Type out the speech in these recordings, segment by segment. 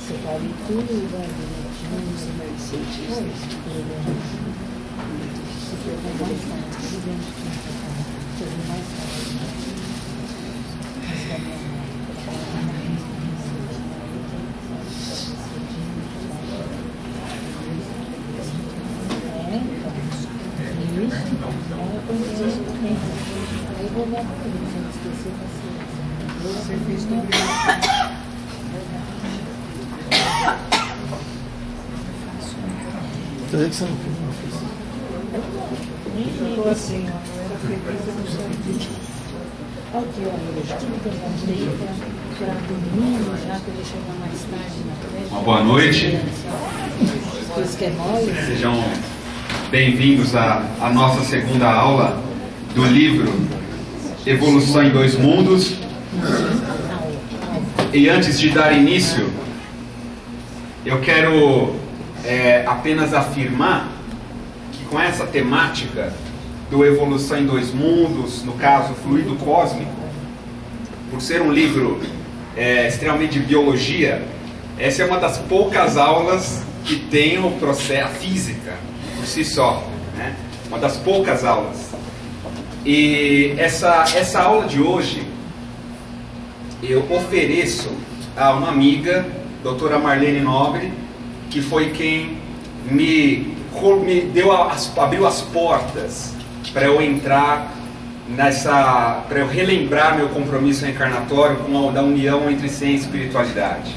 Separe tudo, vai direitinho, você vai sentir isso. Se for mais bastante, tudo bem, tudo mais fácil. Aí vou ver a esqueci você fez tudo isso. Quer dizer que você não fez? Nem ficou assim, ó. Eu era feliz, eu não sabia. Aqui, olha, tudo que eu mandei para domingo, já que ele chega mais tarde na creche. Uma boa noite. Depois que é mole. Sejam bem-vindos à nossa segunda aula do livro Evolução em Dois Mundos. E antes de dar início, eu quero apenas afirmar que com essa temática do Evolução em Dois Mundos, no caso Fluido Cósmico, por ser um livro extremamente de biologia, essa é uma das poucas aulas que tem o processo, a física por si só, né? Uma das poucas aulas. E essa aula de hoje eu ofereço a uma amiga, doutora Marlene Nobre, que foi quem me abriu as portas para eu entrar para eu relembrar meu compromisso reencarnatório da união entre ciência e espiritualidade.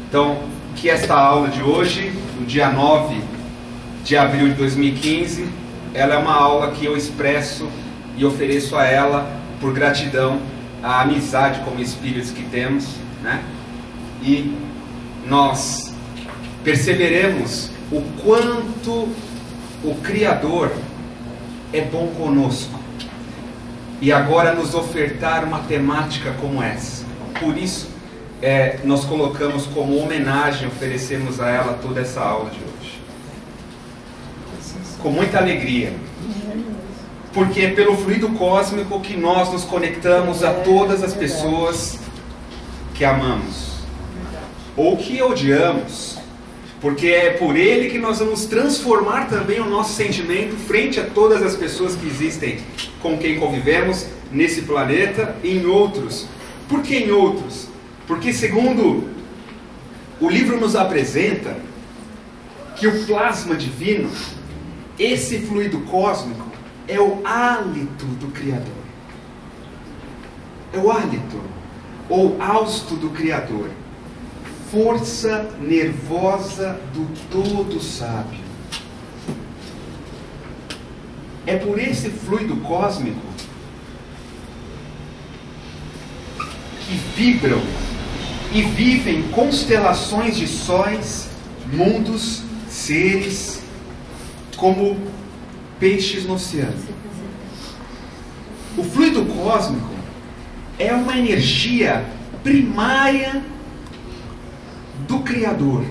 Então, que esta aula de hoje, no dia 9 de abril de 2015, ela é uma aula que eu expresso e ofereço a ela por gratidão à amizade como espíritos que temos, né? E nós perceberemos o quanto o Criador é bom conosco e agora nos ofertar uma temática como essa. Por isso nós colocamos como homenagem, oferecemos a ela toda essa aula de hoje com muita alegria, porque é pelo fluido cósmico que nós nos conectamos a todas as pessoas que amamos ou que odiamos, porque é por ele que nós vamos transformar também o nosso sentimento frente a todas as pessoas que existem com quem convivemos nesse planeta e em outros. Por que em outros? Porque segundo o livro nos apresenta que o plasma divino, esse fluido cósmico, é o hálito do Criador. É o hálito ou hausto do Criador. Força nervosa do todo sábio. É por esse fluido cósmico que vibram e vivem constelações de sóis, mundos, seres, como peixes no oceano. O fluido cósmico é uma energia primária do Criador,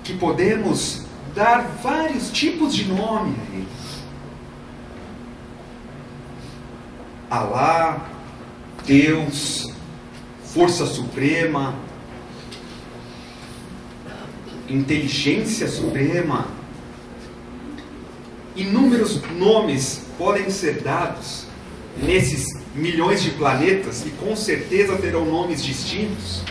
que podemos dar vários tipos de nome a ele. Alá, Deus, Força Suprema, Inteligência Suprema. Inúmeros nomes podem ser dados nesses milhões de planetas e com certeza terão nomes distintos.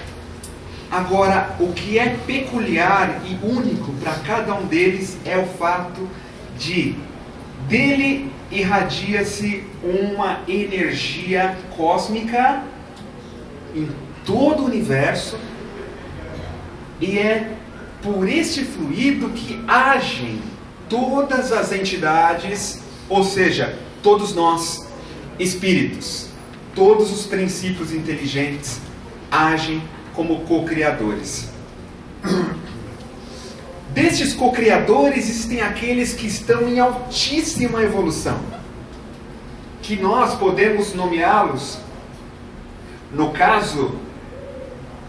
Agora, o que é peculiar e único para cada um deles é o fato de dele irradia-se uma energia cósmica em todo o universo, e é por este fluido que agem todas as entidades, ou seja, todos nós, espíritos, todos os princípios inteligentes agem como co-criadores. Destes co-criadores existem aqueles que estão em altíssima evolução, que nós podemos nomeá-los, no caso,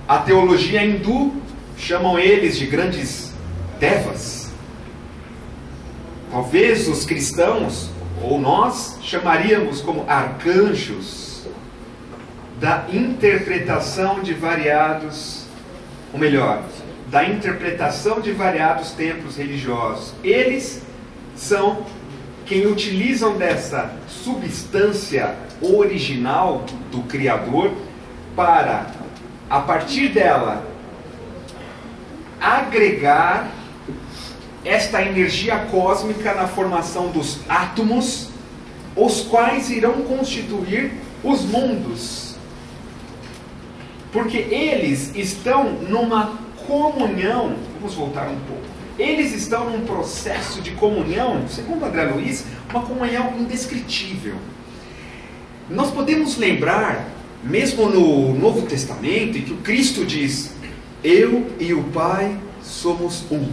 a teologia hindu chamam eles de grandes devas. Talvez os cristãos, ou nós, chamaríamos como arcanjos, da interpretação de variados, ou melhor, da interpretação de variados templos religiosos. Eles são quem utilizam dessa substância original do Criador para, a partir dela, agregar esta energia cósmica na formação dos átomos, os quais irão constituir os mundos. Porque eles estão numa comunhão, vamos voltar um pouco, eles estão num processo de comunhão, segundo André Luiz, uma comunhão indescritível. Nós podemos lembrar, mesmo no Novo Testamento, em que o Cristo diz: eu e o Pai somos um.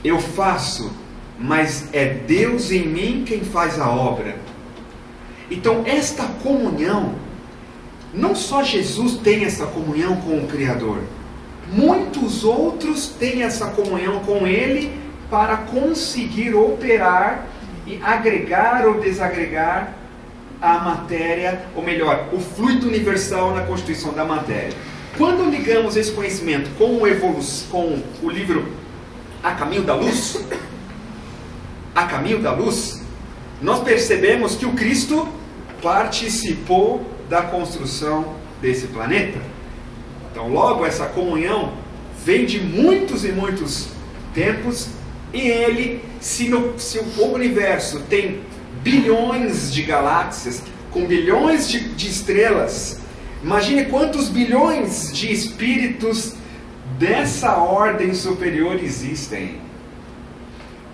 Eu faço, mas é Deus em mim quem faz a obra. Então esta comunhão, não só Jesus tem essa comunhão com o Criador, muitos outros têm essa comunhão com Ele para conseguir operar e agregar ou desagregar a matéria, ou melhor, o fluido universal na constituição da matéria. Quando ligamos esse conhecimento com o livro A Caminho da Luz, nós percebemos que o Cristo participou da construção desse planeta. Então, logo, essa comunhão vem de muitos e muitos tempos, e ele, se o universo tem bilhões de galáxias, com bilhões de estrelas, imagine quantos bilhões de espíritos dessa ordem superior existem,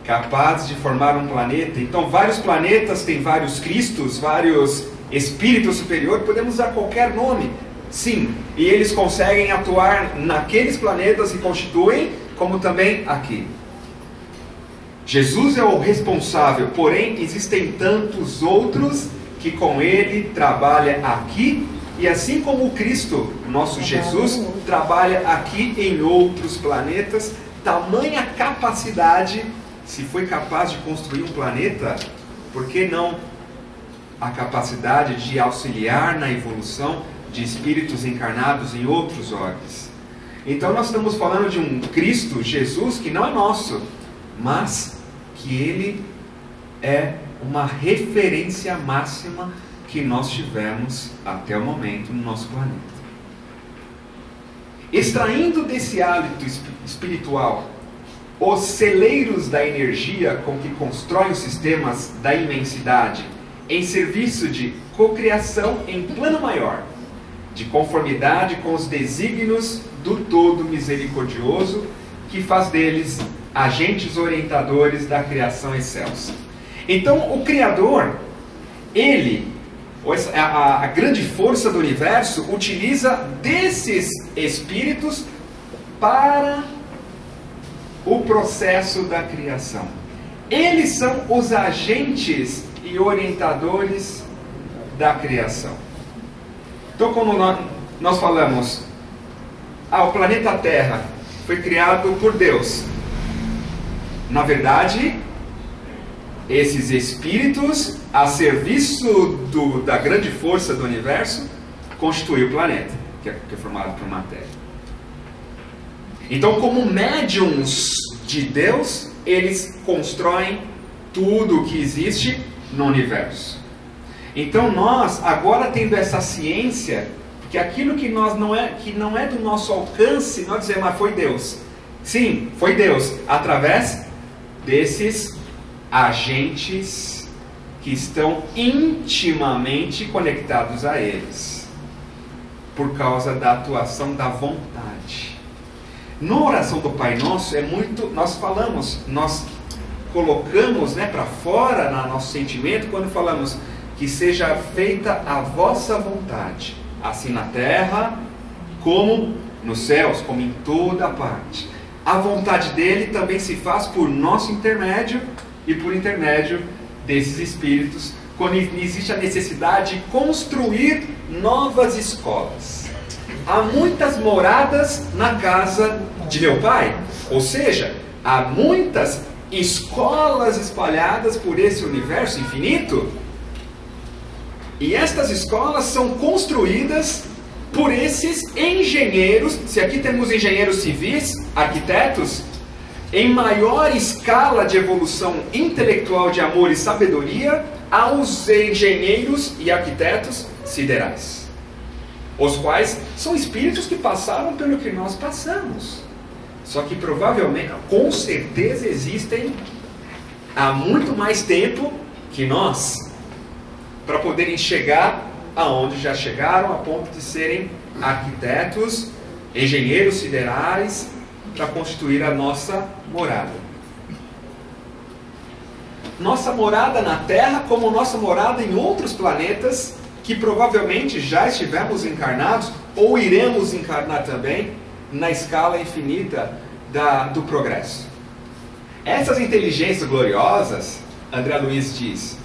capazes de formar um planeta. Então, vários planetas têm vários Cristos, vários espíritos superiores, podemos usar qualquer nome, sim, e eles conseguem atuar naqueles planetas e constituem, como também aqui. Jesus é o responsável, porém existem tantos outros que com ele trabalha aqui, e assim como o Cristo, nosso Jesus, trabalha aqui em outros planetas, tamanha capacidade, se foi capaz de construir um planeta, por que não a capacidade de auxiliar na evolução de espíritos encarnados em outros orbes? Então nós estamos falando de um Cristo, Jesus, que não é nosso, mas que ele é uma referência máxima que nós tivemos até o momento no nosso planeta. Extraindo desse hálito espiritual os celeiros da energia com que constroem os sistemas da imensidade em serviço de cocriação em plano maior, de conformidade com os desígnios do Todo Misericordioso, que faz deles agentes orientadores da criação excelsa. Então, o Criador, ele, a grande força do universo, utiliza desses espíritos para o processo da criação. Eles são os agentes e orientadores da criação. Então, como nós falamos, o planeta Terra foi criado por Deus. Na verdade, esses espíritos, a serviço da grande força do universo, constituem o planeta, que é formado por matéria. Então, como médiums de Deus, eles constroem tudo o que existe no universo. Então nós, agora tendo essa ciência, que aquilo que não é do nosso alcance, nós dizemos, mas foi Deus. Sim, foi Deus, através desses agentes que estão intimamente conectados a eles, por causa da atuação da vontade. Na oração do Pai Nosso, nós colocamos para fora no nosso sentimento, quando falamos que seja feita a vossa vontade, assim na terra, como nos céus, como em toda parte. A vontade dele também se faz por nosso intermédio e por intermédio desses espíritos, quando existe a necessidade de construir novas escolas. Há muitas moradas na casa de meu Pai, ou seja, há muitas escolas espalhadas por esse universo infinito. E estas escolas são construídas por esses engenheiros. Se aqui temos engenheiros civis, arquitetos, em maior escala de evolução intelectual de amor e sabedoria, aos engenheiros e arquitetos siderais, os quais são espíritos que passaram pelo que nós passamos, só que provavelmente, com certeza, existem há muito mais tempo que nós, para poderem chegar aonde já chegaram, a ponto de serem arquitetos, engenheiros siderais, para constituir a nossa morada. Nossa morada na Terra, como nossa morada em outros planetas, que provavelmente já estivemos encarnados, ou iremos encarnar também, na escala infinita do progresso. Essas inteligências gloriosas, André Luiz diz,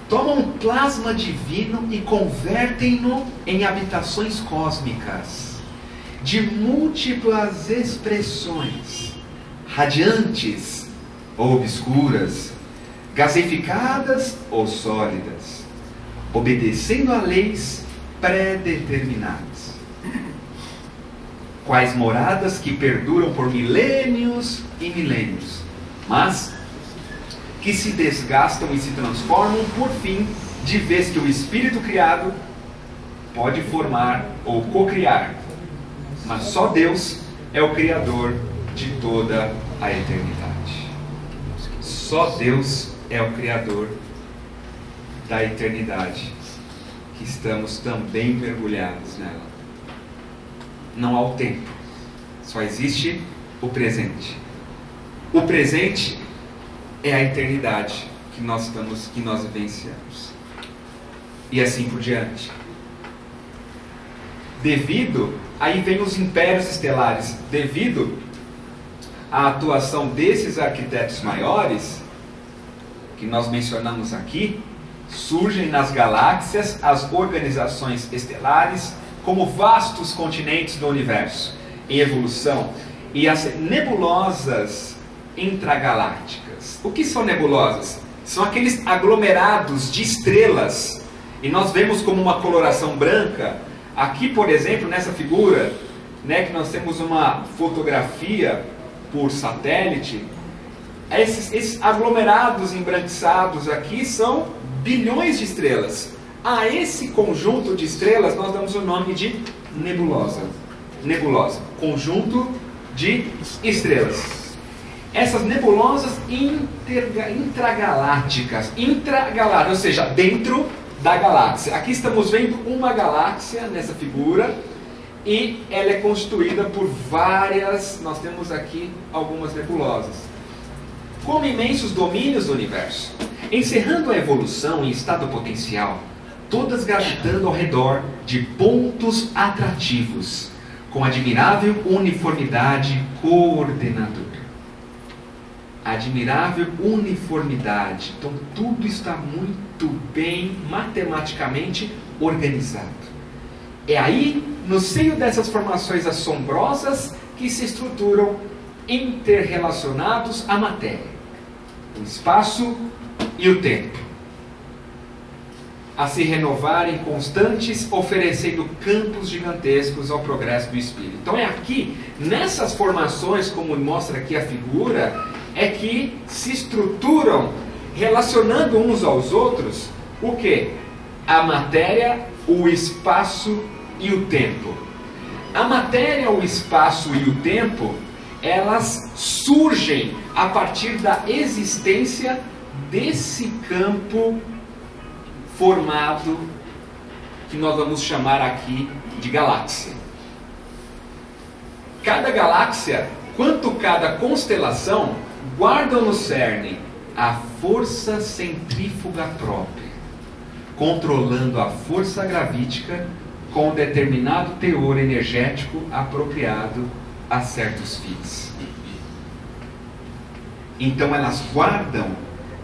tomam um plasma divino e convertem-no em habitações cósmicas, de múltiplas expressões, radiantes ou obscuras, gaseificadas ou sólidas, obedecendo a leis pré-determinadas. Quais moradas que perduram por milênios e milênios, mas que se desgastam e se transformam por fim, de vez que o espírito criado pode formar ou cocriar. Mas só Deus é o Criador de toda a eternidade. Só Deus é o Criador da eternidade, que estamos também mergulhados nela. Não há o tempo, só existe o presente. O presente é a eternidade que nós vivenciamos. E assim por diante. Aí vem os impérios estelares. Devido à atuação desses arquitetos maiores, que nós mencionamos aqui, surgem nas galáxias as organizações estelares como vastos continentes do universo em evolução, e as nebulosas intragalácticas. O que são nebulosas? São aqueles aglomerados de estrelas, e nós vemos como uma coloração branca. Aqui, por exemplo, nessa figura, que nós temos uma fotografia por satélite, esses aglomerados embranquiçados aqui são bilhões de estrelas. A esse conjunto de estrelas nós damos o nome de nebulosa. Nebulosa, conjunto de estrelas. Essas nebulosas intragalácticas, ou seja, dentro da galáxia. Aqui estamos vendo uma galáxia nessa figura, e ela é constituída por várias, nós temos aqui algumas nebulosas, como imensos domínios do universo, encerrando a evolução em estado potencial, todas gravitando ao redor de pontos atrativos, com admirável uniformidade coordenadora. Admirável uniformidade. Então tudo está muito bem matematicamente organizado. É aí, no seio dessas formações assombrosas, que se estruturam interrelacionados à matéria, o espaço e o tempo, a se renovarem constantes, oferecendo campos gigantescos ao progresso do espírito. Então é aqui, nessas formações, como mostra aqui a figura, é que se estruturam, relacionando uns aos outros, o que? A matéria, o espaço e o tempo. A matéria, o espaço e o tempo, elas surgem a partir da existência desse campo formado, que nós vamos chamar aqui de galáxia. Cada galáxia, quanto cada constelação, guardam no cerne a força centrífuga própria, controlando a força gravítica com um determinado teor energético apropriado a certos fins. Então elas guardam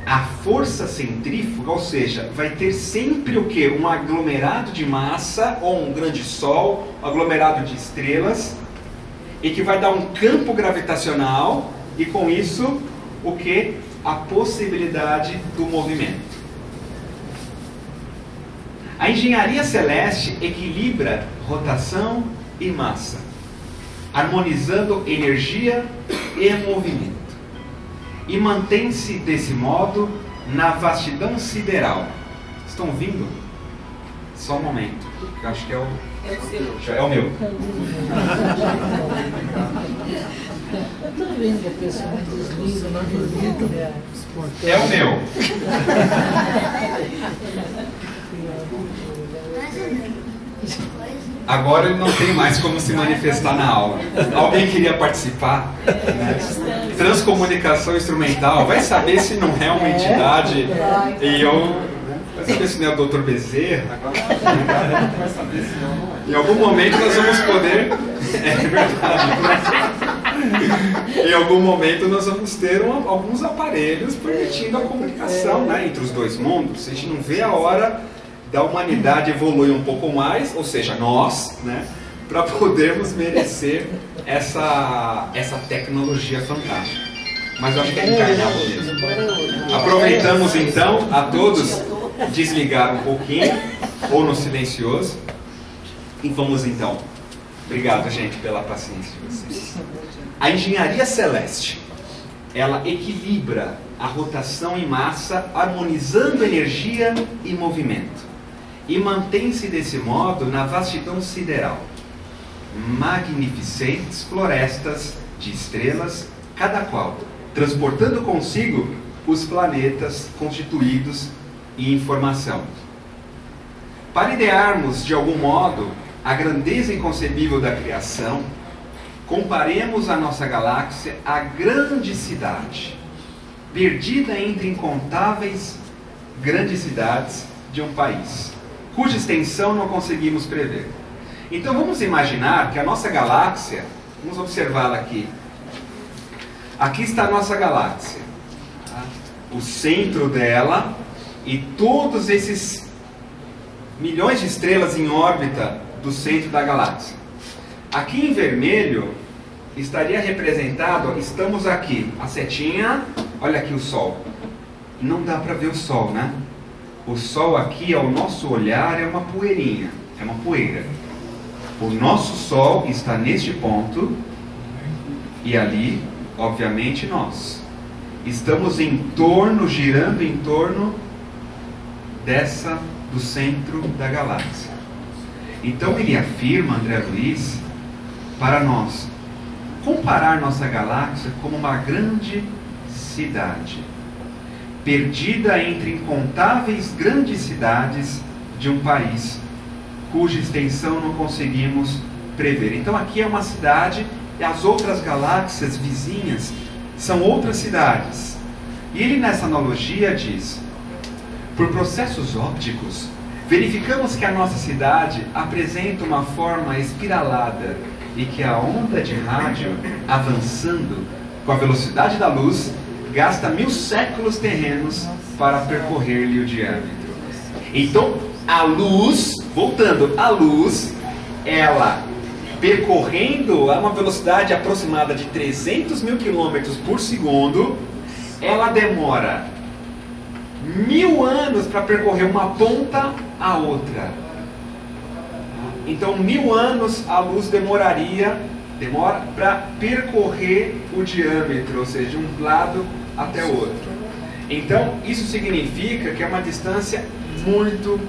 a força centrífuga, ou seja, vai ter sempre o que? Um aglomerado de massa, ou um grande sol, um aglomerado de estrelas, e que vai dar um campo gravitacional, e com isso o que? A possibilidade do movimento. A engenharia celeste equilibra rotação e massa, harmonizando energia e movimento, e mantém-se desse modo na vastidão sideral. Estão ouvindo? Só um momento, eu acho que é o meu. Eu estou vendo que a pessoa desliza, não acredito. É o meu. Agora ele não tem mais como se manifestar na aula. Alguém queria participar? Né? Transcomunicação instrumental. Vai saber se não é uma entidade. E eu... Vai saber se não é o Dr. Bezerra. Vai saber se não. Em algum momento nós vamos poder... É verdade. Em algum momento nós vamos ter alguns aparelhos permitindo a comunicação, né, entre os dois mundos. A gente não vê a hora da humanidade evoluir um pouco mais, ou seja, nós, né, para podermos merecer essa tecnologia fantástica. Mas eu acho que é encarnado mesmo. Aproveitamos então a todos desligar um pouquinho, ou no silencioso, e vamos então. Obrigado, gente, pela paciência de vocês. A engenharia celeste, ela equilibra a rotação e massa, harmonizando energia e movimento, e mantém-se desse modo na vastidão sideral. Magnificentes florestas de estrelas, cada qual transportando consigo os planetas constituídos e informação. Para idearmos de algum modo a grandeza inconcebível da criação, comparemos a nossa galáxia à grande cidade, perdida entre incontáveis grandes cidades de um país, cuja extensão não conseguimos prever. Então vamos imaginar que a nossa galáxia, vamos observá-la aqui. Aqui está a nossa galáxia, tá? O centro dela e todos esses milhões de estrelas em órbita do centro da galáxia. Aqui em vermelho estaria representado, estamos aqui, a setinha, olha aqui o Sol. Não dá para ver o Sol, né? O Sol aqui, ao nosso olhar, é uma poeirinha, é uma poeira. O nosso Sol está neste ponto, e ali, obviamente, nós. Estamos em torno, girando em torno do centro da galáxia. Então ele afirma, André Luiz, para nós comparar nossa galáxia como uma grande cidade, perdida entre incontáveis grandes cidades de um país, cuja extensão não conseguimos prever. Então aqui é uma cidade e as outras galáxias vizinhas são outras cidades. E ele nessa analogia diz: por processos ópticos, verificamos que a nossa cidade apresenta uma forma espiralada e que a onda de rádio, avançando com a velocidade da luz, gasta 1000 séculos terrenos para percorrer-lhe o diâmetro. Então, a luz, voltando, a luz, ela percorrendo a uma velocidade aproximada de 300 mil quilômetros por segundo, ela demora 1000 anos para percorrer uma ponta a outra. Então 1000 anos a luz demora para percorrer o diâmetro, ou seja, de um lado até o outro. Então isso significa que é uma distância muito,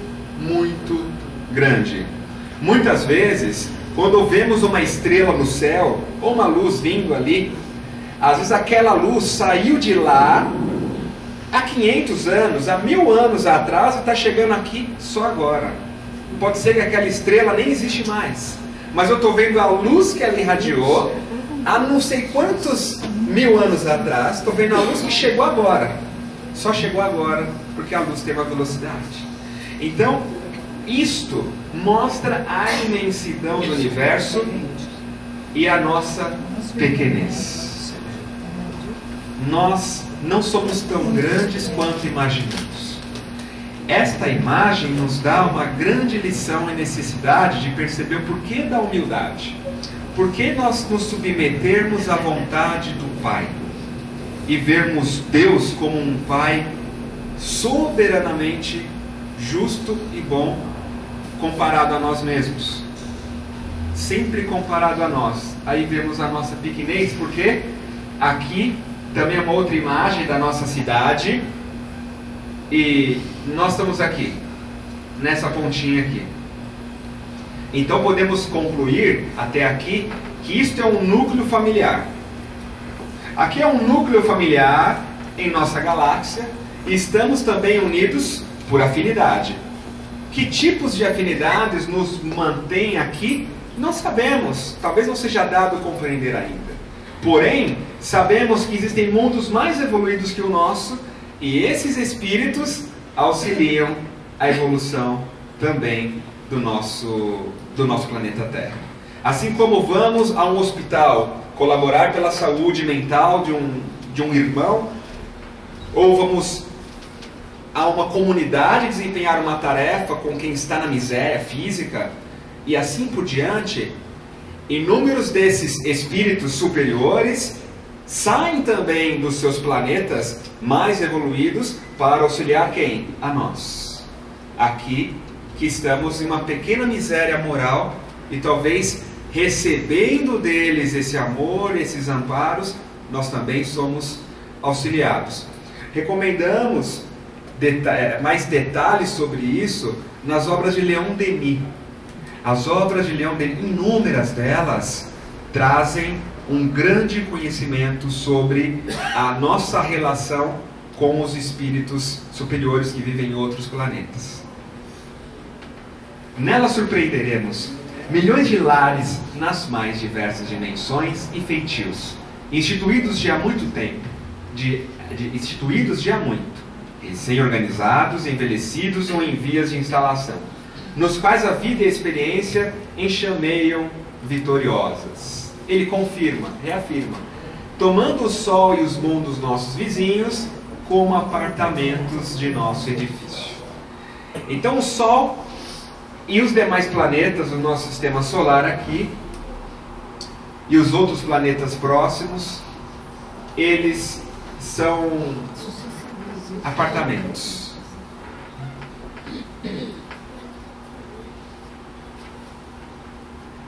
muito grande. Muitas vezes, quando vemos uma estrela no céu, ou uma luz vindo ali, às vezes aquela luz saiu de lá há 500 anos, há 1000 anos atrás, e está chegando aqui só agora. Pode ser que aquela estrela nem existe mais, mas eu estou vendo a luz que ela irradiou há não sei quantos 1000 anos atrás. Estou vendo a luz que chegou agora, só chegou agora porque a luz teve a velocidade. Então isto mostra a imensidão do universo e a nossa pequenez. Nós não somos tão grandes quanto imaginamos. Esta imagem nos dá uma grande lição e necessidade de perceber o porquê da humildade. Por que nós nos submetermos à vontade do Pai? e vermos Deus como um Pai soberanamente justo e bom comparado a nós mesmos. Sempre comparado a nós. Aí vemos a nossa pequenez, porque aqui também é uma outra imagem da nossa cidade. E nós estamos aqui, nessa pontinha aqui. Então podemos concluir até aqui que isto é um núcleo familiar. Aqui é um núcleo familiar em nossa galáxia. E estamos também unidos por afinidade. Que tipos de afinidades nos mantêm aqui? Não sabemos. Talvez não seja dado compreender ainda. Porém, sabemos que existem mundos mais evoluídos que o nosso. E esses espíritos auxiliam a evolução também do nosso planeta Terra. Assim como vamos a um hospital colaborar pela saúde mental de um irmão, ou vamos a uma comunidade desempenhar uma tarefa com quem está na miséria física, e assim por diante, inúmeros desses espíritos superiores saem também dos seus planetas mais evoluídos para auxiliar quem? A nós. Aqui, que estamos em uma pequena miséria moral e talvez recebendo deles esse amor, esses amparos, nós também somos auxiliados. Recomendamos mais detalhes sobre isso nas obras de Leon Denis. As obras de Leon Denis, inúmeras delas, trazem um grande conhecimento sobre a nossa relação com os espíritos superiores que vivem em outros planetas. Nela surpreenderemos milhões de lares nas mais diversas dimensões e feitios, instituídos de há muito tempo, instituídos de há muito, recém-organizados, envelhecidos ou em vias de instalação, nos quais a vida e a experiência enxameiam vitoriosas. Ele confirma, reafirma, tomando o Sol e os mundos nossos vizinhos como apartamentos de nosso edifício. Então o Sol e os demais planetas do nosso sistema solar aqui, e os outros planetas próximos, eles são apartamentos.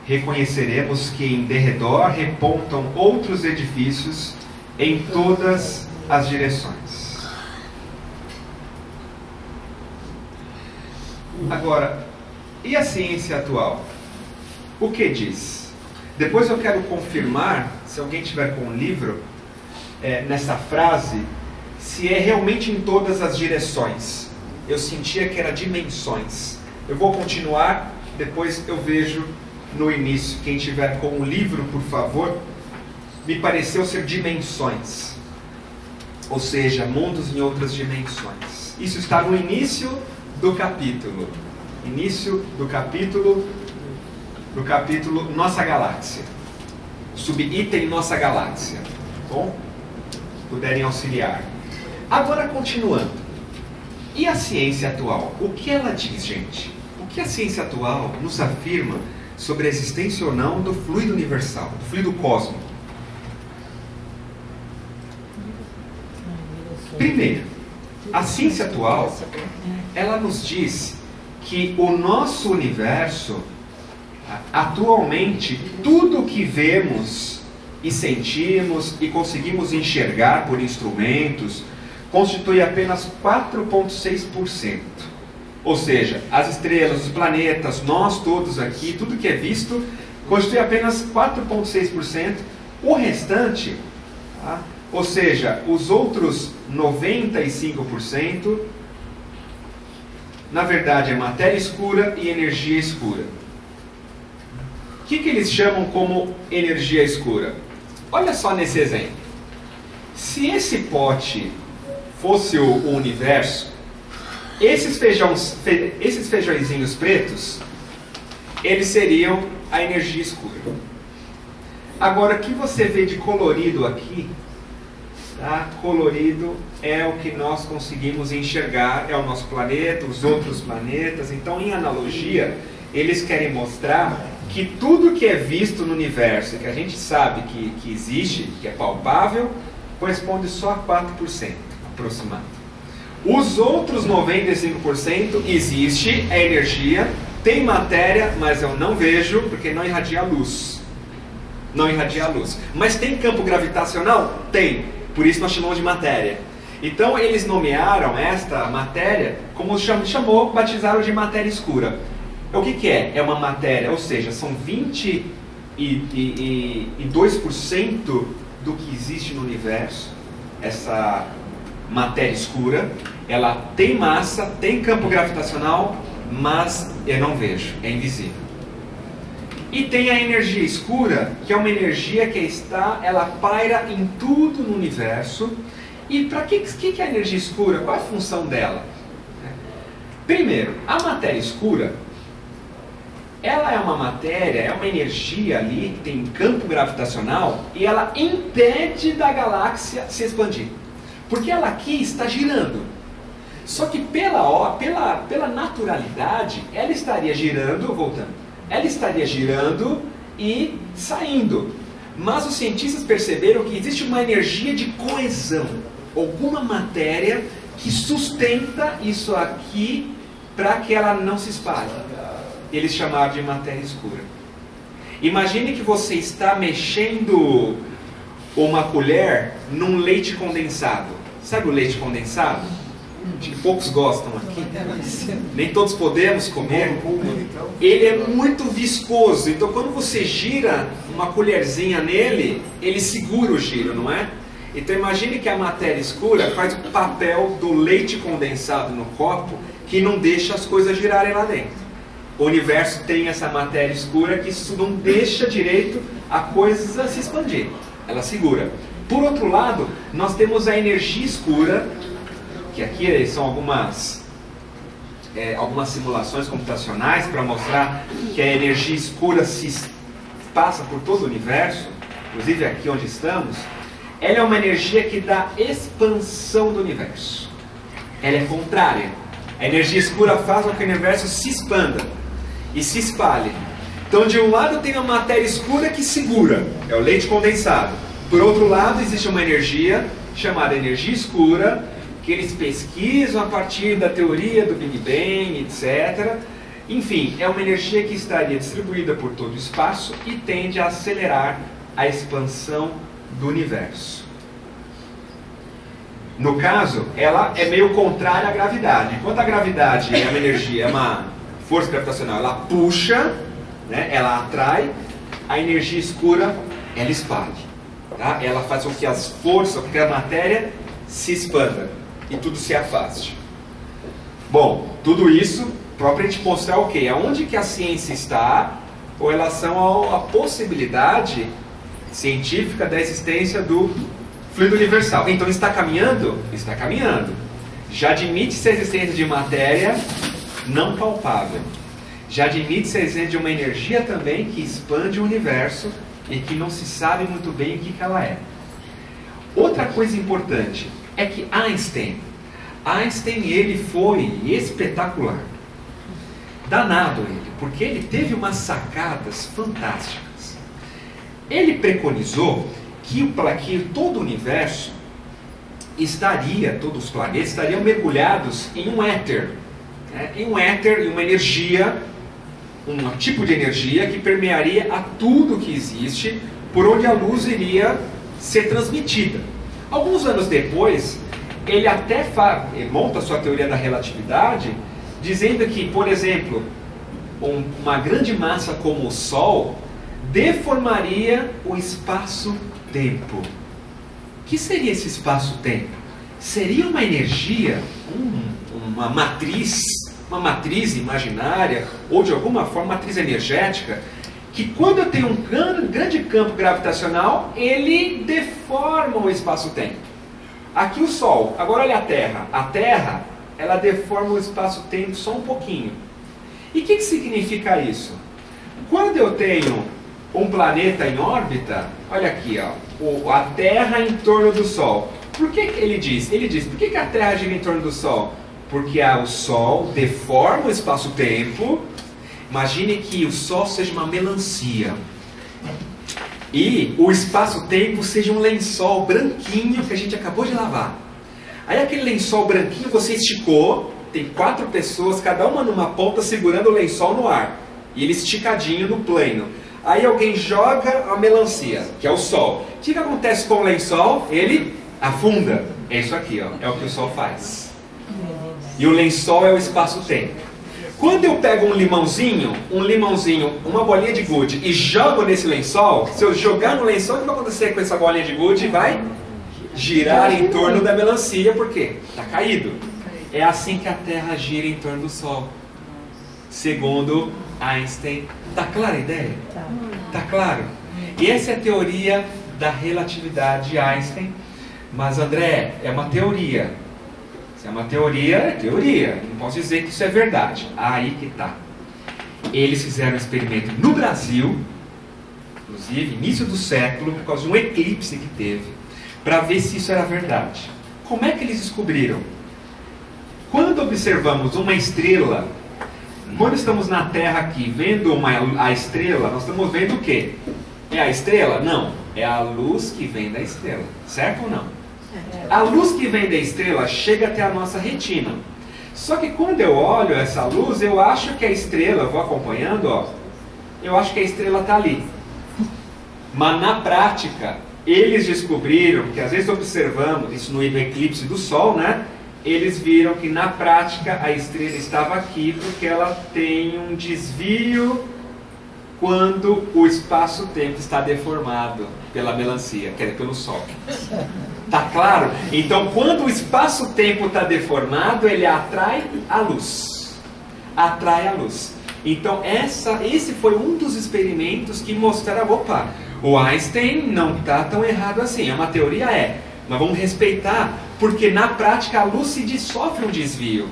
Reconheceremos que em derredor repontam outros edifícios em todas as direções. Agora, e a ciência atual? O que diz? Depois eu quero confirmar, se alguém tiver com um livro, nessa frase, se é realmente em todas as direções. Eu sentia que era dimensões. Eu vou continuar, depois eu vejo no início. Quem tiver com um livro, por favor, me pareceu ser dimensões. Ou seja, mundos em outras dimensões. Isso está no início do capítulo. Início do capítulo Nossa Galáxia. Subitem Nossa Galáxia. Bom? Puderem auxiliar. Agora, continuando. E a ciência atual? O que ela diz, gente? O que a ciência atual nos afirma sobre a existência ou não do fluido universal, do fluido cósmico? Primeiro, a ciência atual, ela nos diz que o nosso universo, atualmente, tudo que vemos e sentimos e conseguimos enxergar por instrumentos, constitui apenas 4,6%. Ou seja, as estrelas, os planetas, nós todos aqui, tudo que é visto, constitui apenas 4,6%. O restante, tá? Ou seja, os outros 95%, na verdade é matéria escura e energia escura. O que eles chamam como energia escura? Olha só nesse exemplo. Se esse pote fosse o universo, esses feijõezinhos pretos, eles seriam a energia escura. Agora, o que você vê de colorido aqui, tá? Colorido é o que nós conseguimos enxergar, é o nosso planeta, os outros planetas. Então, em analogia, eles querem mostrar que tudo que é visto no universo, que a gente sabe que existe, que é palpável, corresponde só a 4% aproximado. Os outros 95% existe, é energia, tem matéria, mas eu não vejo porque não irradia luz. Não irradia luz. Mas tem campo gravitacional? Tem. Por isso nós chamamos de matéria. Então eles nomearam esta matéria, como batizaram de matéria escura. O que é? É uma matéria, ou seja, são 22% do que existe no universo, essa matéria escura. Ela tem massa, tem campo gravitacional, mas eu não vejo, é invisível. E tem a energia escura, que é uma energia que ela paira em tudo no universo. E para que é a energia escura? Qual é a função dela? Primeiro, a matéria escura, ela é uma matéria, é uma energia ali que tem campo gravitacional e ela impede da galáxia se expandir. Porque ela aqui está girando. Só que pela naturalidade, ela estaria girando, voltando, ela estaria girando e saindo. Mas os cientistas perceberam que existe uma energia de coesão, alguma matéria que sustenta isso aqui para que ela não se espalhe. Eles chamaram de matéria escura. Imagine que você está mexendo uma colher num leite condensado. Sabe o leite condensado? Que poucos gostam aqui. Nem todos podemos comer. Ele é muito viscoso. Então quando você gira uma colherzinha nele, ele segura o giro, não é? Então imagine que a matéria escura faz o papel do leite condensado no copo, que não deixa as coisas girarem lá dentro. O universo tem essa matéria escura que isso não deixa direito a coisa se expandir. Ela segura. Por outro lado, nós temos a energia escura, que aqui são algumas simulações computacionais para mostrar que a energia escura se passa por todo o universo, inclusive aqui onde estamos. Ela é uma energia que dá expansão do universo. Ela é contrária. A energia escura faz com que o universo se expanda e se espalhe. Então, de um lado tem a matéria escura que segura, é o leite condensado. Por outro lado, existe uma energia chamada energia escura, que eles pesquisam a partir da teoria do Big Bang, etc. Enfim, é uma energia que estaria distribuída por todo o espaço e tende a acelerar a expansão do universo. No caso, ela é meio contrária à gravidade. Enquanto a gravidade é uma energia, é uma força gravitacional, ela puxa, né, ela atrai, a energia escura, ela expande. Tá? Ela faz com que as forças, com que a matéria se expanda e tudo se afaste. Bom, tudo isso para a gente mostrar o quê? Aonde que a ciência está com relação à possibilidade científica da existência do fluido universal. Então está caminhando? Está caminhando. Já admite-se a existência de matéria não palpável. Já admite-se a existência de uma energia também que expande o universo e que não se sabe muito bem o que ela é. Outra coisa importante é que Einstein, ele foi espetacular. Danado ele, porque ele teve umas sacadas fantásticas. Ele preconizou que todo o universo todos os planetas estariam mergulhados em um éter. Né? Em um éter, em uma energia, um tipo de energia que permearia a tudo que existe, por onde a luz iria ser transmitida. Alguns anos depois, ele até monta a sua teoria da relatividade, dizendo que, por exemplo, uma grande massa como o Sol deformaria o espaço-tempo. O que seria esse espaço-tempo? Seria uma energia, uma matriz imaginária, ou de alguma forma matriz energética, que quando eu tenho um grande campo gravitacional, ele deforma o espaço-tempo. Aqui o Sol, agora olha a Terra. A Terra, ela deforma o espaço-tempo só um pouquinho. E o que significa isso? Quando eu tenho um planeta em órbita, olha aqui, ó, a Terra em torno do Sol. Por que ele diz? Ele diz, por que a Terra gira em torno do Sol? Porque o Sol deforma o espaço-tempo. Imagine que o Sol seja uma melancia. e o espaço-tempo seja um lençol branquinho que a gente acabou de lavar. Aí aquele lençol branquinho você esticou, tem 4 pessoas, cada uma numa ponta segurando o lençol no ar. E ele esticadinho no plano. Aí alguém joga a melancia, que é o sol. O que acontece com o lençol? Ele afunda. É isso aqui, ó. É o que o sol faz. E o lençol é o espaço-tempo. Quando eu pego um limãozinho, uma bolinha de gude e jogo nesse lençol, se eu jogar no lençol, o que vai acontecer com essa bolinha de gude? Vai girar em torno da melancia, por quê? Está caído. É assim que a Terra gira em torno do Sol. Segundo Einstein. Está clara a ideia? Está claro? E essa é a teoria da relatividade de Einstein. Mas André, é uma teoria. Se é uma teoria, é teoria. Não posso dizer que isso é verdade. Aí que está. Eles fizeram um experimento no Brasil, inclusive, início do século, por causa de um eclipse que teve, para ver se isso era verdade. Como é que eles descobriram? Quando observamos uma estrela, quando estamos na Terra aqui, vendo a estrela, nós estamos vendo o quê? É a estrela? Não. É a luz que vem da estrela. Certo ou não? A luz que vem da estrela chega até a nossa retina. Só que quando eu olho essa luz, eu acho que a estrela, eu vou acompanhando, ó, eu acho que a estrela está ali. Mas na prática, eles descobriram, que às vezes observamos isso no eclipse do Sol, né? Eles viram que na prática a estrela estava aqui porque ela tem um desvio quando o espaço-tempo está deformado pela melancia, quer dizer, pelo Sol. Tá claro? Então, quando o espaço-tempo está deformado, ele atrai a luz. Atrai a luz. Então, esse foi um dos experimentos que mostraram, opa, o Einstein não está tão errado assim. É uma teoria, mas vamos respeitar, porque na prática a luz sofre um desvio.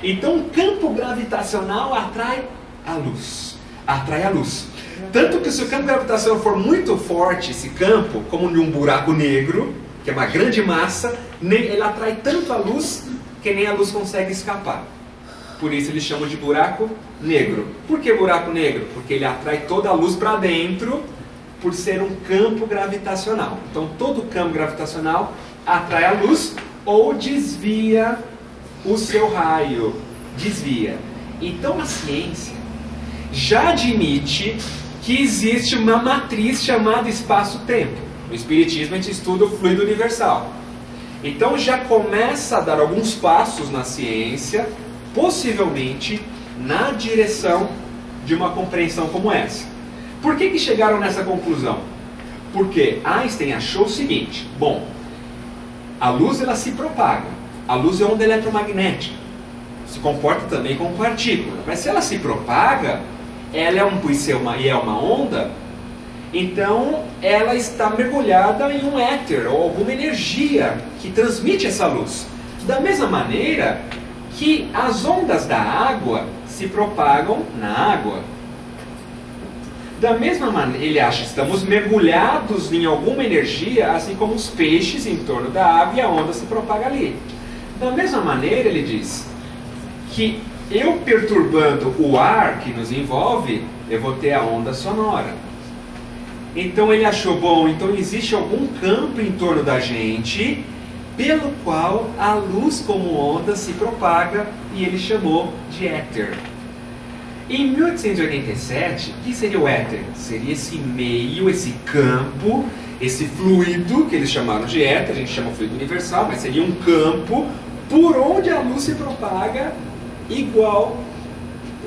Então, o campo gravitacional atrai a luz. Atrai a luz. Tanto que se o campo gravitacional for muito forte, esse campo, como de um buraco negro, que é uma grande massa, ele atrai tanto a luz que nem a luz consegue escapar. Por isso eles chamam de buraco negro. Por que buraco negro? Porque ele atrai toda a luz para dentro, por ser um campo gravitacional. Então todo campo gravitacional atrai a luz ou desvia o seu raio. Desvia. Então a ciência já admite que existe uma matriz chamada espaço-tempo. No Espiritismo a gente estuda o fluido universal. Então já começa a dar alguns passos na ciência, possivelmente na direção de uma compreensão como essa. Por que chegaram nessa conclusão? Porque Einstein achou o seguinte: bom, a luz ela se propaga. A luz é onda eletromagnética. Se comporta também como partícula. Mas se ela se propaga, ela é uma onda. Então, ela está mergulhada em um éter, ou alguma energia que transmite essa luz. Da mesma maneira que as ondas da água se propagam na água. Da mesma maneira, ele acha que estamos mergulhados em alguma energia, assim como os peixes em torno da água e a onda se propaga ali. Da mesma maneira, ele diz que eu perturbando o ar que nos envolve, eu vou ter a onda sonora. Então ele achou, bom, então existe algum campo em torno da gente pelo qual a luz como onda se propaga e ele chamou de éter. Em 1887, o que seria o éter? Seria esse meio, esse campo, esse fluido que eles chamaram de éter, a gente chama fluido universal, mas seria um campo por onde a luz se propaga igual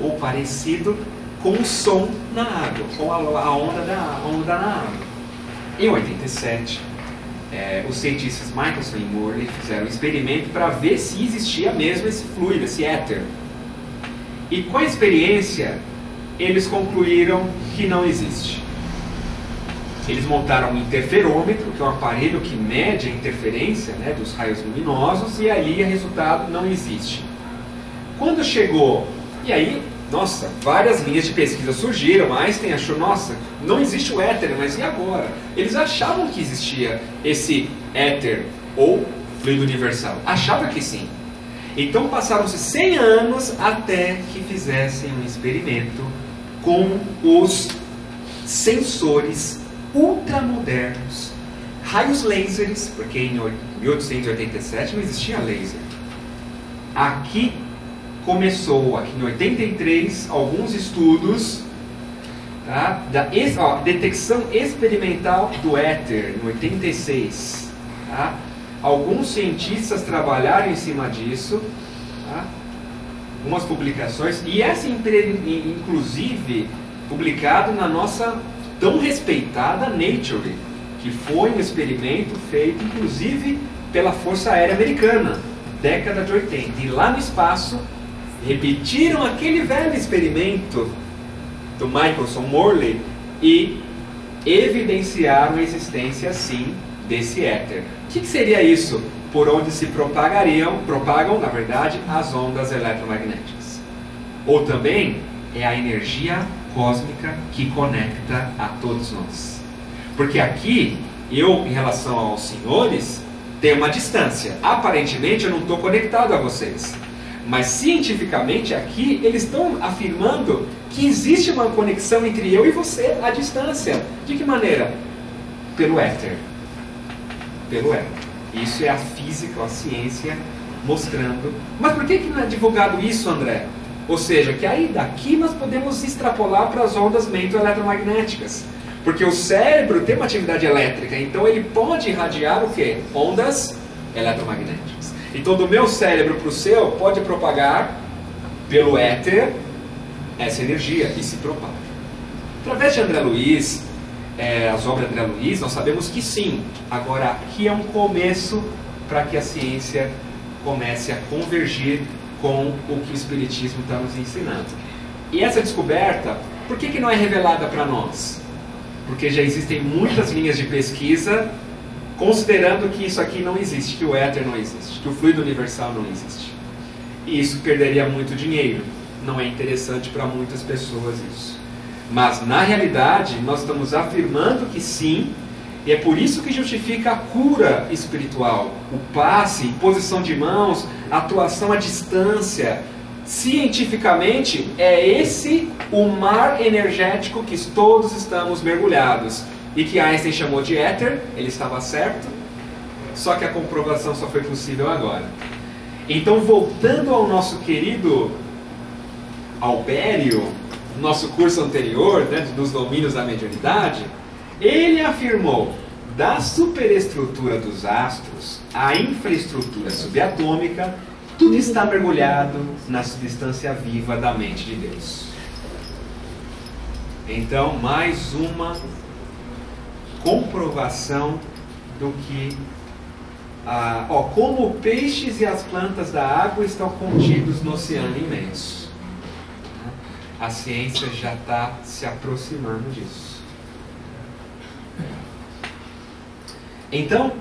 ou parecido com o som na água, com a onda na água. Em 87, os cientistas Michelson e Morley fizeram um experimento para ver se existia mesmo esse fluido, esse éter. E com a experiência, eles concluíram que não existe. Eles montaram um interferômetro, que é um aparelho que mede a interferência, né, dos raios luminosos, e ali o resultado não existe. Quando chegou, e aí, nossa, várias linhas de pesquisa surgiram. Einstein achou, nossa, não existe o éter, mas e agora? Eles achavam que existia esse éter, ou fluido universal. Achavam que sim. Então passaram-se 100 anos até que fizessem um experimento com os sensores ultramodernos, raios lasers, porque em 1887 não existia laser. Aqui começou, aqui em 83, alguns estudos, tá, da detecção experimental do éter, em 86. Tá? Alguns cientistas trabalharam em cima disso, tá? Algumas publicações, e essa inclusive publicado na nossa tão respeitada Nature, que foi um experimento feito inclusive pela Força Aérea Americana, década de 80. E lá no espaço repetiram aquele velho experimento do Michelson Morley e evidenciaram a existência sim desse éter. O que seria isso? Por onde se propagam, na verdade, as ondas eletromagnéticas. Ou também é a energia cósmica que conecta a todos nós. Porque aqui, eu, em relação aos senhores, tenho uma distância. Aparentemente, eu não estou conectado a vocês. Mas, cientificamente, aqui, eles estão afirmando que existe uma conexão entre eu e você, à distância. De que maneira? Pelo éter. Pelo éter. Isso é a física, a ciência mostrando. Mas por que não é divulgado isso, André? Ou seja, que aí daqui nós podemos extrapolar para as ondas eletromagnéticas. Porque o cérebro tem uma atividade elétrica, então ele pode irradiar o quê? Ondas eletromagnéticas. Então do meu cérebro para o seu pode propagar pelo éter essa energia e se propaga. Através de André Luiz, as obras de André Luiz, nós sabemos que sim. Agora aqui é um começo para que a ciência comece a convergir com o que o Espiritismo está nos ensinando. E essa descoberta, por que não é revelada para nós? Porque já existem muitas linhas de pesquisa considerando que isso aqui não existe, que o éter não existe, que o fluido universal não existe. E isso perderia muito dinheiro. Não é interessante para muitas pessoas isso. Mas na realidade nós estamos afirmando que sim, e é por isso que justifica a cura espiritual, o passe, imposição de mãos, atuação à distância. Cientificamente é esse o mar energético que todos estamos mergulhados. E que Einstein chamou de éter, ele estava certo, só que a comprovação só foi possível agora. Então, voltando ao nosso querido Albério, nosso curso anterior, né, dos domínios da mediunidade, ele afirmou, da superestrutura dos astros à infraestrutura subatômica, tudo está mergulhado na substância viva da mente de Deus. Então, mais uma comprovação do que como peixes e as plantas da água estão contidos no oceano imenso. A ciência já está se aproximando disso. Então,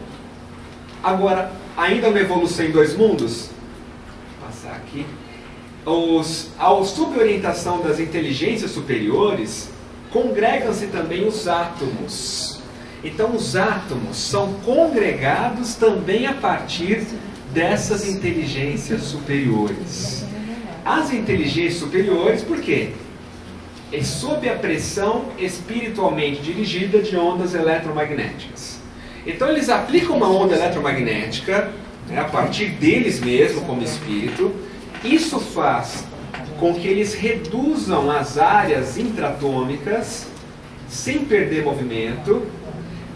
agora, ainda uma evolução em dois mundos. Vou passar aqui. Sob orientação das inteligências superiores, congregam-se também os átomos. Então os átomos são congregados também a partir dessas inteligências superiores. As inteligências superiores, por quê? É sob a pressão espiritualmente dirigida de ondas eletromagnéticas. Então eles aplicam uma onda eletromagnética, né, a partir deles mesmos como espírito. Isso faz com que eles reduzam as áreas intratômicas sem perder movimento,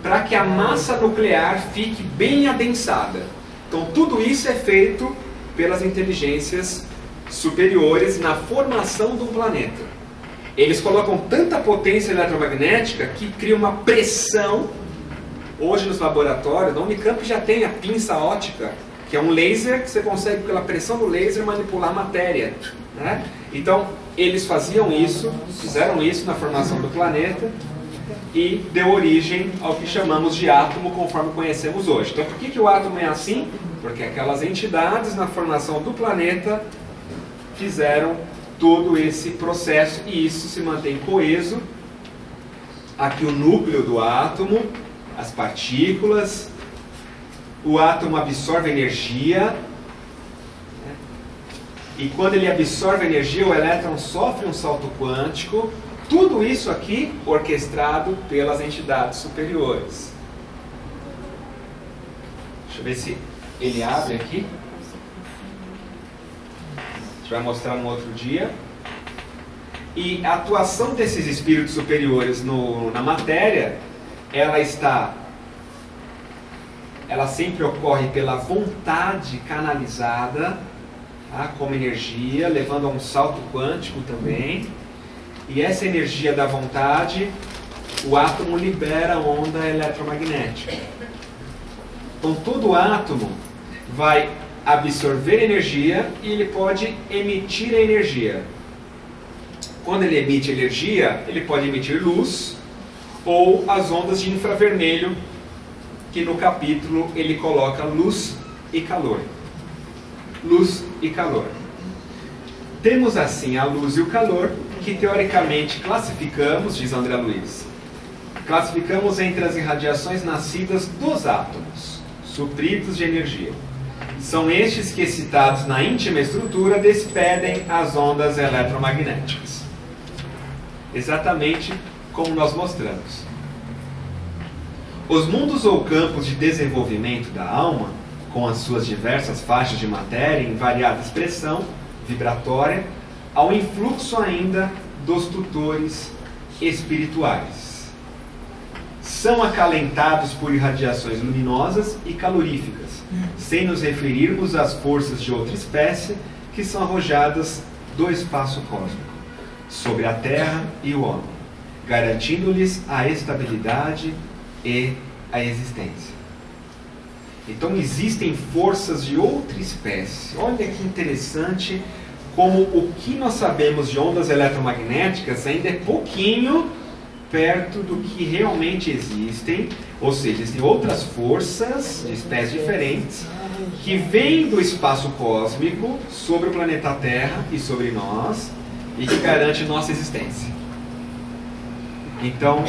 para que a massa nuclear fique bem adensada. Então tudo isso é feito pelas inteligências superiores na formação do planeta. Eles colocam tanta potência eletromagnética que cria uma pressão. Hoje nos laboratórios, na Unicamp já tem a pinça óptica, que é um laser que você consegue, pela pressão do laser, manipular a matéria, né? Então eles fizeram isso na formação do planeta, e deu origem ao que chamamos de átomo, conforme conhecemos hoje. Então, por que o átomo é assim? Porque aquelas entidades na formação do planeta fizeram todo esse processo, e isso se mantém coeso. Aqui o núcleo do átomo, as partículas, o átomo absorve energia, e quando ele absorve energia, o elétron sofre um salto quântico, Tudo isso aqui orquestrado pelas entidades superiores. Deixa eu ver se ele abre aqui. A gente vai mostrar no outro dia. E a atuação desses espíritos superiores na matéria, ela sempre ocorre pela vontade canalizada, tá, como energia, levando a um salto quântico também. E essa energia da vontade, o átomo libera onda eletromagnética. Então todo átomo vai absorver energia e ele pode emitir a energia. Quando ele emite energia, ele pode emitir luz ou as ondas de infravermelho, que no capítulo ele coloca luz e calor. Luz e calor. Temos assim a luz e o calor, que teoricamente classificamos, diz André Luiz, classificamos entre as irradiações nascidas dos átomos, supridos de energia. São estes que, excitados na íntima estrutura, despedem as ondas eletromagnéticas. Exatamente como nós mostramos. Os mundos ou campos de desenvolvimento da alma, com as suas diversas faixas de matéria em variada expressão vibratória, ao influxo ainda dos tutores espirituais. São acalentados por irradiações luminosas e caloríficas, sem nos referirmos às forças de outra espécie que são arrojadas do espaço cósmico sobre a Terra e o homem, garantindo-lhes a estabilidade e a existência. Então existem forças de outra espécie. Olha que interessante como o que nós sabemos de ondas eletromagnéticas ainda é pouquinho perto do que realmente existem, ou seja, existem outras forças de espécies diferentes que vêm do espaço cósmico sobre o planeta Terra e sobre nós e que garante nossa existência. Então,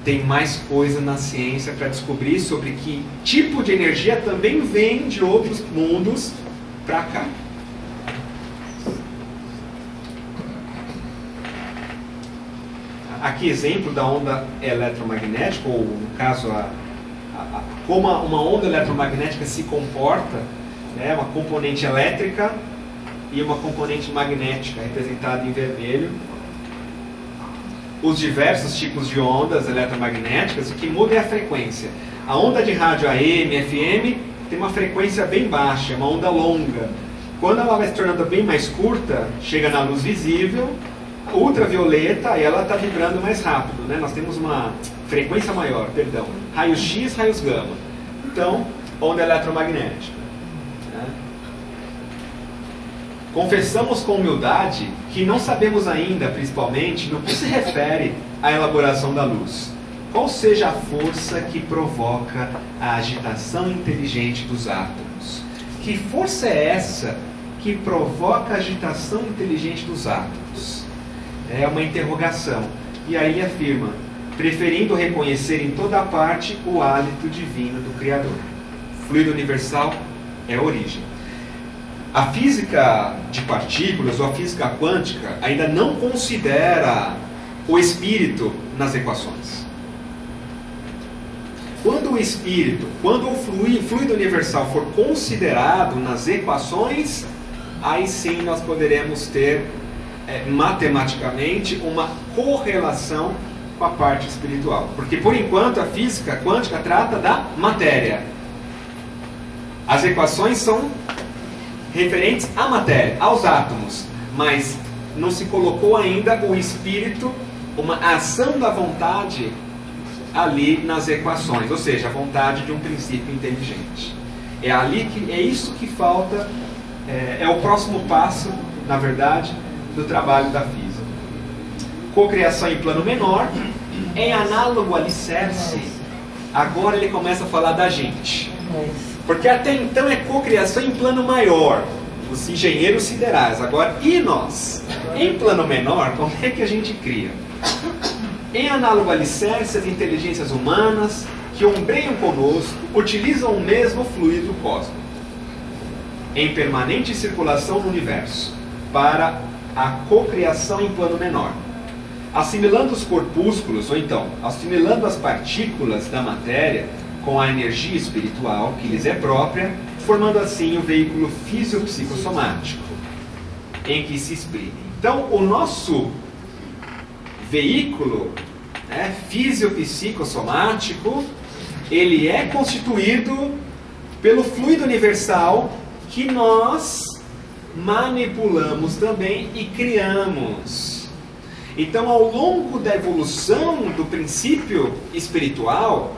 tem mais coisa na ciência para descobrir sobre que tipo de energia também vem de outros mundos para cá. Aqui exemplo da onda eletromagnética, ou no caso como uma onda eletromagnética se comporta, né, uma componente elétrica e uma componente magnética, representada em vermelho. Os diversos tipos de ondas eletromagnéticas, o que muda é a frequência. A onda de rádio AM, FM, tem uma frequência bem baixa, é uma onda longa. Quando ela vai se tornando bem mais curta, chega na luz visível, ultravioleta, e ela está vibrando mais rápido, né? Nós temos uma frequência maior, perdão, raios X, raios gama. Então, onda eletromagnética. Né? Confessamos com humildade que não sabemos ainda, principalmente, no que se refere à elaboração da luz. Qual seja a força que provoca a agitação inteligente dos átomos? Que força é essa que provoca a agitação inteligente dos átomos? É uma interrogação. E aí ele afirma, preferindo reconhecer em toda parte o hálito divino do Criador. Fluido universal é a origem. A física de partículas ou a física quântica ainda não considera o espírito nas equações. Quando o fluido universal for considerado nas equações, aí sim nós poderemos ter matematicamente uma correlação com a parte espiritual. Porque por enquanto a física quântica trata da matéria. As equações são referentes à matéria, aos átomos, mas não se colocou ainda o espírito, uma ação da vontade ali nas equações, ou seja, a vontade de um princípio inteligente. É isso que falta, é o próximo passo, na verdade, do trabalho da física. Cocriação em plano menor, em análogo alicerce, agora ele começa a falar da gente. Porque até então é cocriação em plano maior, os engenheiros siderais. Agora, e nós? Em plano menor, como é que a gente cria? Em análogo alicerce, as inteligências humanas que ombreiam conosco utilizam o mesmo fluido cósmico em permanente circulação no universo para a cocriação em plano menor. assimilando os corpúsculos, ou então, assimilando as partículas da matéria com a energia espiritual que lhes é própria, formando assim o veículo fisiopsicossomático, em que se exprime. Então, o nosso veículo fisiopsicossomático, ele é constituído pelo fluido universal que nós manipulamos também e criamos. Então, ao longo da evolução do princípio espiritual,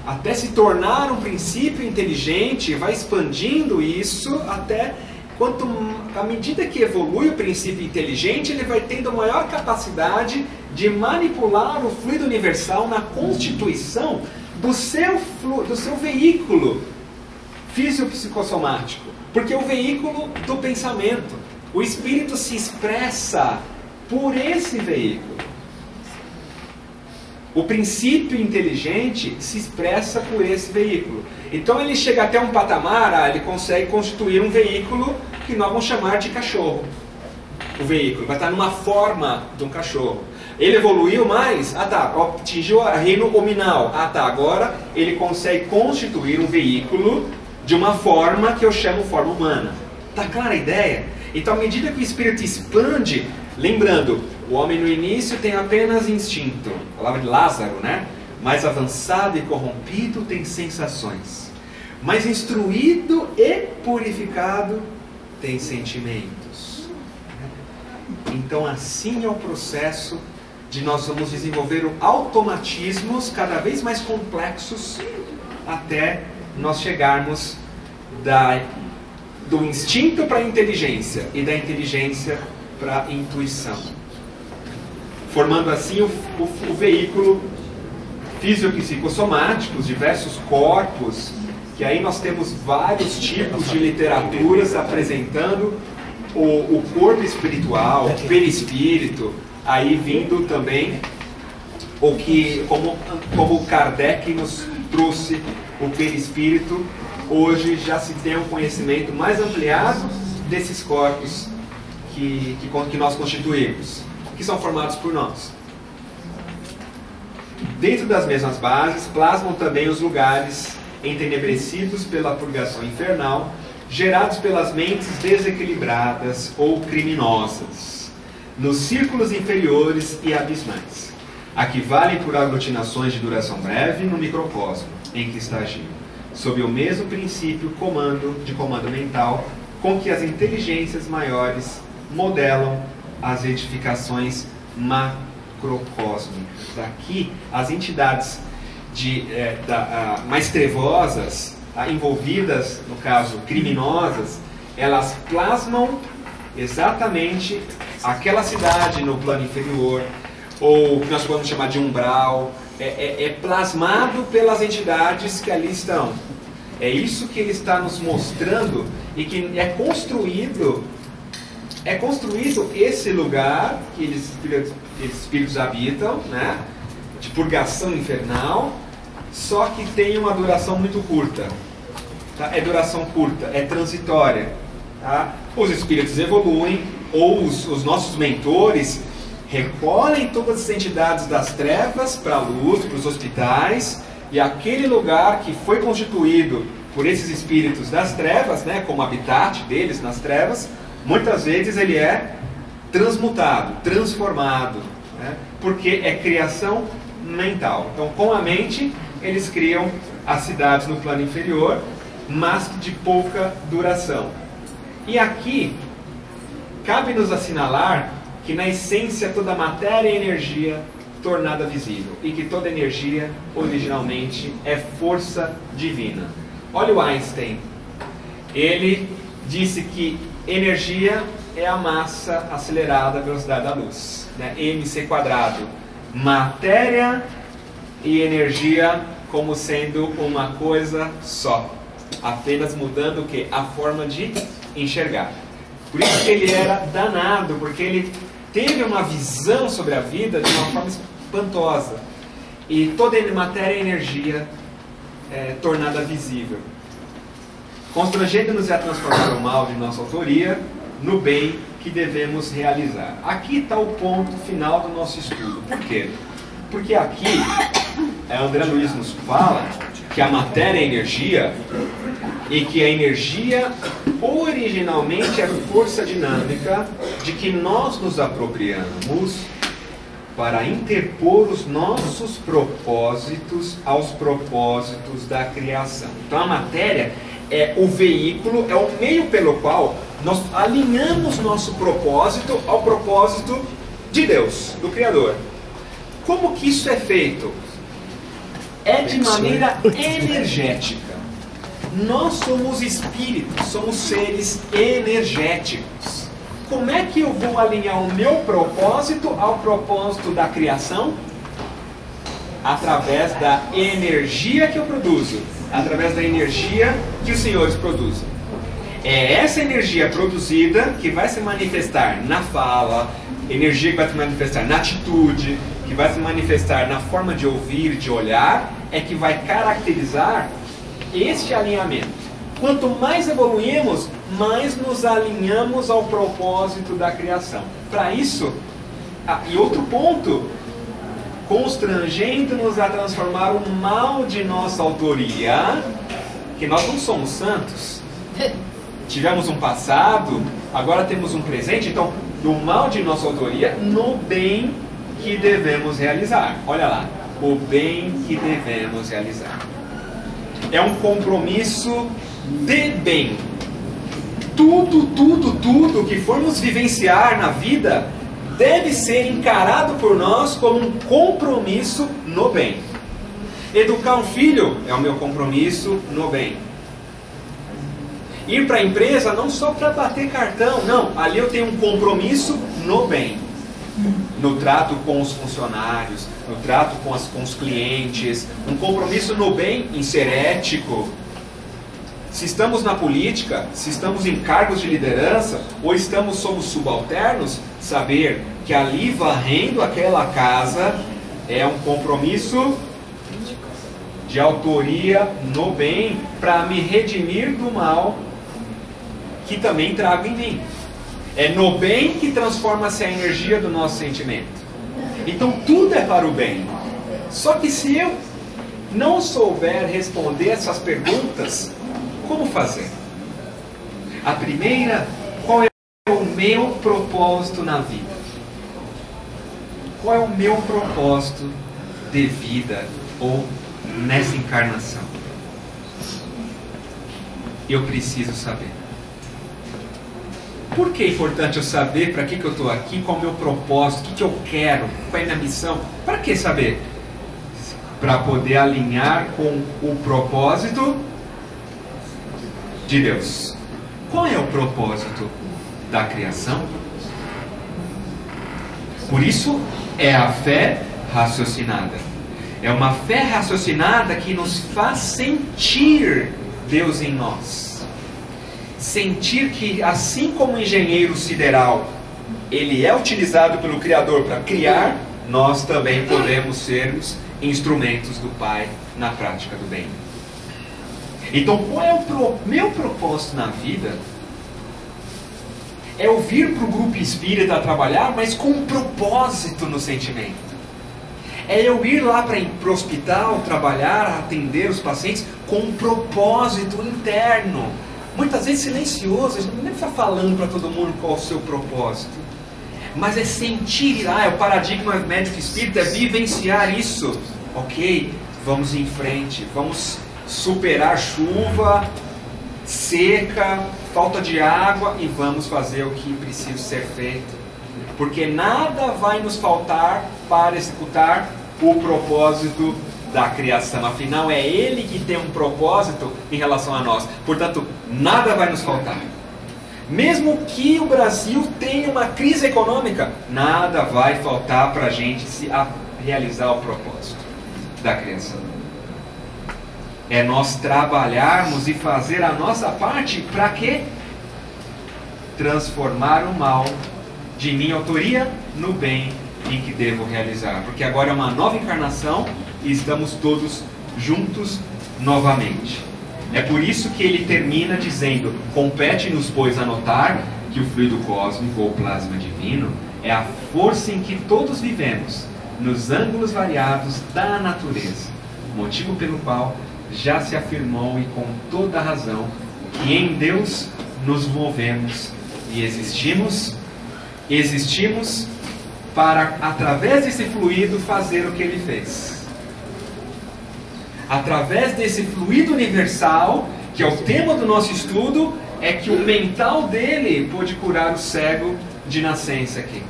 até se tornar um princípio inteligente, vai expandindo isso até à medida que evolui o princípio inteligente, ele vai tendo maior capacidade de manipular o fluido universal na constituição do seu veículo fisiopsicossomático. Porque é o veículo do pensamento. O espírito se expressa por esse veículo. O princípio inteligente se expressa por esse veículo. Então ele chega até um patamar, ele consegue constituir um veículo que nós vamos chamar de cachorro. O veículo vai estar numa forma de um cachorro. Ele evoluiu mais, atingiu o reino hominal. Agora ele consegue constituir um veículo de uma forma que eu chamo forma humana. Está clara a ideia? Então, à medida que o espírito expande, lembrando, o homem no início tem apenas instinto, a palavra de Lázaro, né? Mais avançado e corrompido tem sensações, mais instruído e purificado tem sentimentos. Então, assim é o processo de nós vamos desenvolver automatismos cada vez mais complexos até nós chegarmos do instinto para a inteligência e da inteligência para a intuição, formando assim o veículo fisiopsicossomático, os diversos corpos, que aí nós temos vários tipos de literaturas apresentando o corpo espiritual, o perispírito, aí vindo também o que, como Kardec nos trouxe o perispírito, hoje já se tem um conhecimento mais ampliado desses corpos que nós constituímos, que são formados por nós. Dentro das mesmas bases, plasmam também os lugares entenebrecidos pela purgação infernal, gerados pelas mentes desequilibradas ou criminosas, nos círculos inferiores e abismais, a que valem por aglutinações de duração breve no microcosmo em que estagiam, sob o mesmo princípio de comando mental com que as inteligências maiores modelam as edificações macrocósmicas. Aqui, as entidades mais trevosas, envolvidas, no caso, criminosas, elas plasmam exatamente aquela cidade no plano inferior, ou o que nós podemos chamar de umbral, é plasmado pelas entidades que ali estão. É isso que ele está nos mostrando, e que é construído esse lugar que eles espíritos habitam, né, de purgação infernal, só que tem uma duração muito curta. Tá? É duração curta, é transitória. Tá? Os espíritos evoluem, ou os nossos mentores recolhem todas as entidades das trevas para a luz, para os hospitais, e aquele lugar que foi constituído por esses espíritos das trevas, né, como habitat deles nas trevas, muitas vezes ele é transmutado, transformado, né, porque é criação mental. Então, com a mente, eles criam as cidades no plano inferior, mas de pouca duração. E aqui, cabe-nos assinalar que na essência toda matéria é energia tornada visível, e que toda energia originalmente é força divina. Olha o Einstein, ele disse que energia é a massa acelerada à velocidade da luz, né? mc², matéria e energia como sendo uma coisa só, apenas mudando o que? A forma de enxergar. Por isso que ele era danado, porque ele teve uma visão sobre a vida de uma forma espantosa. E toda matéria é energia tornada visível, constrangendo-nos a transformar o mal de nossa autoria no bem que devemos realizar. Aqui está o ponto final do nosso estudo. Por quê? Porque aqui, André Luiz nos fala que a matéria é energia e que a energia originalmente é força dinâmica de que nós nos apropriamos para interpor os nossos propósitos aos propósitos da criação. Então a matéria é o veículo, é o meio pelo qual nós alinhamos nosso propósito ao propósito de Deus, do Criador. Como que isso é feito? É de maneira energética. Nós somos espíritos, somos seres energéticos. Como é que eu vou alinhar o meu propósito ao propósito da criação? Através da energia que eu produzo, através da energia que os senhores produzem. É essa energia produzida que vai se manifestar na fala, energia que vai se manifestar na atitude, que vai se manifestar na forma de ouvir, de olhar, é que vai caracterizar este alinhamento. Quanto mais evoluímos, mais nos alinhamos ao propósito da criação. Para isso, e outro ponto, constrangendo-nos a transformar o mal de nossa autoria, que nós não somos santos. Tivemos um passado, agora temos um presente, então, do mal de nossa autoria, no bem que devemos realizar. Olha lá, o bem que devemos realizar. É um compromisso de bem. Tudo que formos vivenciar na vida deve ser encarado por nós como um compromisso no bem. Educar um filho é o meu compromisso no bem. Ir para a empresa não só para bater cartão, não. Ali eu tenho um compromisso no bem. No trato com os funcionários, no trato com os clientes, um compromisso no bem em ser ético. Se estamos na política, se estamos em cargos de liderança, ou somos subalternos, saber que ali varrendo aquela casa é um compromisso de autoria no bem, para me redimir do mal que também trago em mim. É no bem que transforma-se a energia do nosso sentimento. Então tudo é para o bem. Só que se eu não souber responder essas perguntas, como fazer? A primeira, qual é o meu propósito na vida? Qual é o meu propósito de vida ou nessa encarnação? Eu preciso saber. Por que é importante eu saber para que eu estou aqui, qual é o meu propósito, o que eu quero, qual é a minha missão? Para que saber? Para poder alinhar com o propósito de Deus. Qual é o propósito da criação? Por isso é a fé raciocinada. É uma fé raciocinada que nos faz sentir Deus em nós. Sentir que, assim como o engenheiro sideral, ele é utilizado pelo Criador para criar, nós também podemos sermos instrumentos do Pai na prática do bem. Então, qual é o meu propósito na vida? É eu vir para o grupo espírita trabalhar, mas com um propósito no sentimento. É eu ir lá para o hospital trabalhar, atender os pacientes com um propósito interno. Muitas vezes silencioso, a gente não deve estar falando para todo mundo qual é o seu propósito. Mas é sentir, o paradigma médico espírita é vivenciar isso. Ok, vamos em frente, vamos superar chuva, seca, falta de água e vamos fazer o que precisa ser feito. Porque nada vai nos faltar para executar o propósito da criação. Afinal, é Ele que tem um propósito em relação a nós. Portanto, nada vai nos faltar. Mesmo que o Brasil tenha uma crise econômica, nada vai faltar para a gente realizar o propósito da criação. É nós trabalharmos e fazer a nossa parte para quê? Transformar o mal de minha autoria no bem em que devo realizar. Porque agora é uma nova encarnação e estamos todos juntos novamente. É por isso que ele termina dizendo: compete-nos, pois, a notar que o fluido cósmico ou plasma divino é a força em que todos vivemos, nos ângulos variados da natureza, motivo pelo qual já se afirmou e com toda a razão que em Deus nos movemos e existimos para, através desse fluido, fazer o que ele fez. Através desse fluido universal, que é o tema do nosso estudo, é que o mental dele pôde curar o cego de nascença aqui.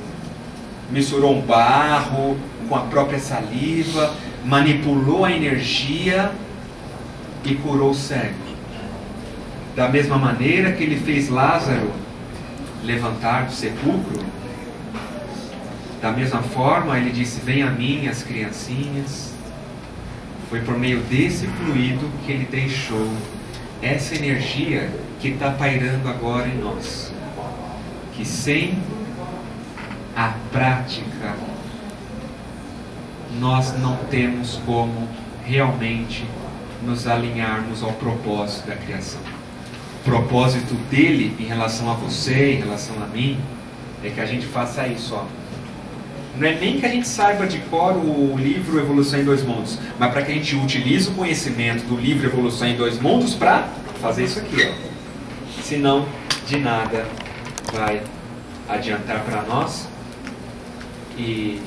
Misturou um barro com a própria saliva, manipulou a energia e curou o cego. Da mesma maneira que ele fez Lázaro levantar do sepulcro, da mesma forma ele disse: venha a mim as criancinhas. Foi por meio desse fluido que ele deixou essa energia que está pairando agora em nós, que sem a prática nós não temos como realmente nos alinharmos ao propósito da criação. O propósito dele em relação a você, em relação a mim, é que a gente faça isso, ó. Não é nem que a gente saiba de cor o livro Evolução em Dois Mundos, mas para que a gente utilize o conhecimento do livro Evolução em Dois Mundos para fazer isso aqui, ó. Senão, de nada vai adiantar para nós. E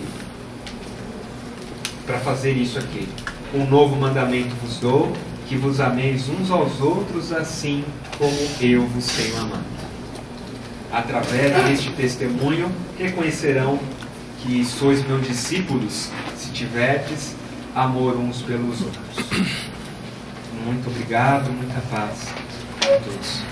para fazer isso aqui, um novo mandamento vos dou, que vos ameis uns aos outros assim como eu vos tenho amado. Através deste testemunho reconhecerão que sois meus discípulos, se tiverdes amor uns pelos outros. Muito obrigado, muita paz a todos.